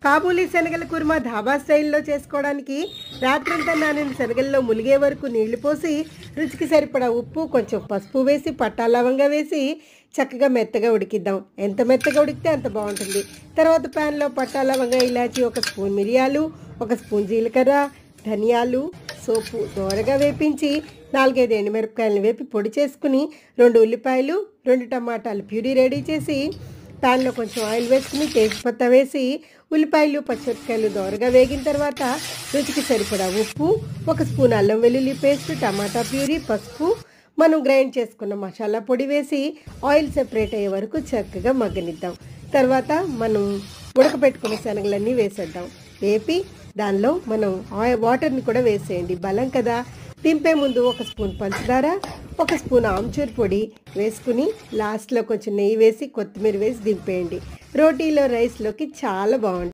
కాబూలీ శనగల కుర్మా ధాబా స్టైల్లో చేసుకోవడానికి రాత్రంతా నానిన శనగల్లో ములిగే వరకు నీళ్లు పోసి రుచికి సరిపడా ఉప్పు కొంచెం పసుపు వేసి పట్టా లవంగా వేసి చక్కగా మెత్తగా ఉడికిద్దాం. ఎంత మెత్తగా ఉడికితే అంత బాగుంటుంది. తర్వాత ప్యాన్లో పట్టా లవంగా ఇలాచి, 1 స్పూన్ మిరియాలు, 1 స్పూన్ జీలకర్ర, ధనియాలు, సోపు దోరగా వేపించి 4-5 ఎండుమిరపకాయలను వేపి పొడి చేసుకుని 2 ఉల్లిపాయలు, 2 టమాటాలు ప్యూరీ రెడీ చేసి ప్యాన్లో కొంచెం ఆయిల్ వేసుకుని తేజ్పత్తా వేసి ఉల్లిపాయలు పచ్చిమిరపకాయలు దోరగా వేగిన తర్వాత రుచికి సరిపడా ఉప్పు, 1 స్పూన్ అల్లం వెల్లుల్లి పేస్ట్, టమాటా ప్యూరీ, పసుపు, మనం గ్రైండ్ చేసుకున్న మసాలా పొడి వేసి ఆయిల్ సెపరేట్ అయ్యే వరకు చక్కగా మగ్గనిద్దాం. తర్వాత మనం ఉడకపెట్టుకున్న శనగలన్నీ వేసేద్దాం. వేపి దానిలో మనం వాటర్ని కూడా వేసేయండి, బలం కదా. దింపే ముందు 1 స్పూన్ పంచదార, 1 స్పూన్ ఆమ్చూర్ పొడి వేసుకుని లాస్ట్లో కొంచెం నెయ్యి వేసి కొత్తిమీర వేసి దింపేయండి. రోటీలో రైస్లోకి చాలా బాగుంటుంది.